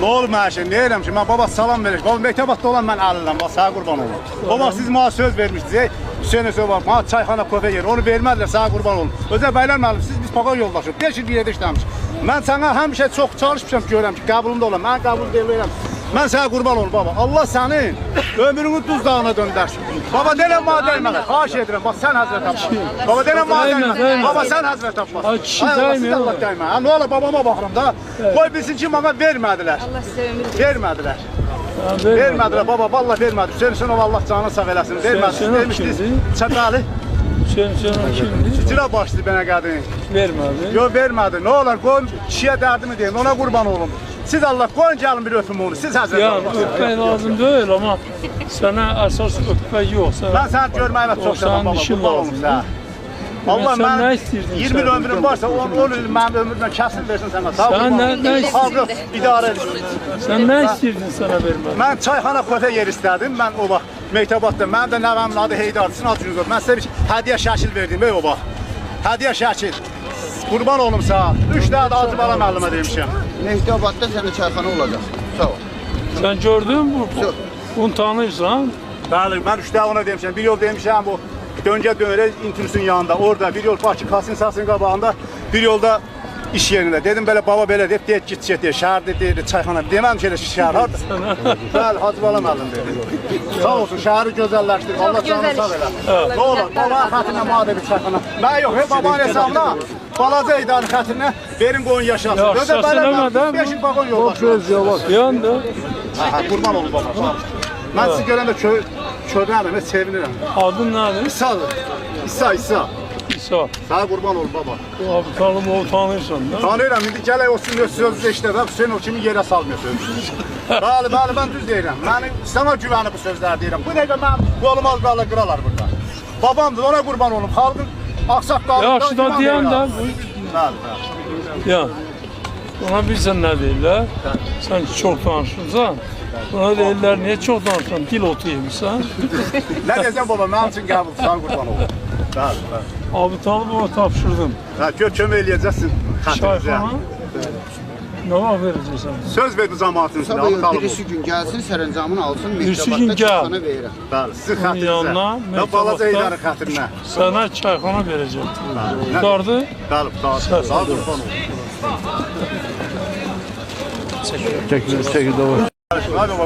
Ne olur mən şey, ne edirəm ki? Mən baba salam verir. Baba məktabatda olan mən əliləm, sağ qurban olum. Baba siz mənə söz vermişdiniz. Hüseyin söz var, mənə çayxana köfə yer. Onu vermədilər, sağ qurban olum. Özə bəylər müəllim, biz paqa yoldaşıq. 5 il bir yerdə işləmişik. Mən sənə həmişə çox çalışmışam ki, görürəm ki, qəbulunda olam. Mən qəbul verirəm. Mən sənə qurban olum baba. Allah sənin ömrünü duz dağına döndərsin. Baba denəm mənə dəyməkə. Xahiş edirəm. Bax sən həzrət tapma. Baba denəm mənə dəyməkə. Baba sən həzrət tapma. Ay kişi dəymə. Allah dəymə. Nə ola babama baxıram da. Qoy bilsin ki, mənə vermədilər. Allah sizə ömür versin. Vermədilər. Vermədilər baba. Vallahi vermədi. Hüseyin Allah canını sağ eləsin. Vermədiniz. Vermişdiniz. Çətalı. Hüseyin kimdir? Cira başlı bənə qadın. Vermədi. Yox vermədi. Nə olar qoyun kişiyə dərdimi deyim. Ona qurban olum. Siz Allah qoyun gəlin bir öpüm onu. Siz həzrət Ya Allah. öpmək lazım deyil amma sənə əsas öpmək yox. Mən səni görməyimə çox şadam baba. Qurban olum sənə. Allah Sən nə mən istəyirdin 20 il sən? ömrüm varsa 10 il mənim ömrümdən kəsin versin sənə. Sağ ol. Sən nə Xalqı idarə edin. Sən nə istəyirdin sənə vermək? Mən çayxana köfə yer istədim. Mən o vaxt məktabatda. Mənim də nəvəmin adı Heydar. Sizin adınız yox. Mən sizə bir hədiyyə şəkil verdim o vaxt. Hədiyyə şəkil. Qurban olum sağ. 3 dənə də acı bala müəllimə demişəm. Mehdiabadda sənin çayxana olacaq. Sağ ol. Sən gördün bu? Bunu tanıyırsan? Bəli, mən 3 dənə ona demişəm. Bir yol demişəm bu döngə dönərək internetin yanında. Orada bir yol Bakı Kasinsasının qabağında, bir yolda iş yerində. Dedim belə baba belə deyib, deyək git deyir. Şəhərdə deyir, çayxana. Demədim ki, elə şəhər harda? Bəli, Hacı Bala müəllim dedi. Sağ olsun, şəhəri gözəlləşdirib. Allah canını sağ elə. Nə olur, baba xətrinə mənə bir çayxana. Mən yox, babanın hesabına balaca idarə xətrinə verin qoyun yaşasın. Yaşasın eləmədən. 5 il bagon yoldaşı. Yandı. Qurban olun baba. Mən sizi görəndə kövrənəm, sevinirəm. Adın nədir? İsa'dır. İsa. İsa. Sənə qurban olun baba. Abi tanım o tanıyırsan da. Tanıyıram, indi gələk o sizin öz sözünüzü eşitək. Hüseyin o kimi yerə salmıyor sözünüzü. Bəli, mən düz deyirəm. Mən sana güvənib bu sözləri deyirəm. Bu dəqiqə mənim qolum az qala qıralar burada. Babamdır, ona qurban olum. Xalqın ağsaqqalı. Yaxşı da deyən də. Bəli. Ya. Ona bilsən nə deyirlər? Sən çox danışırsan. Ona deyirlər, niyə çox danışırsan? Dil otu yemişsən. Nə deyəcəm baba, mənim üçün qəbul, sana qurban olum. Bəli. Abi Talib ona tapşırdım. Kömək eləyəcəksin xətrinizə. Çayxana. Nə vaxt verəcəksən? Söz verdi cəmaatın üstünə. Sabah birisi gün gəlsin, sərəncamını alsın, Birisi gün Mehdiabadda gəl. çayxana verirəm. Bəli, sizin Yanına, xətrinizə. Və balaca idarə xətrinə. Sənə çayxana verəcəm. Tutardı? Bəli, sağ qurban olun. Çəkil, çəkil, Hadi baba.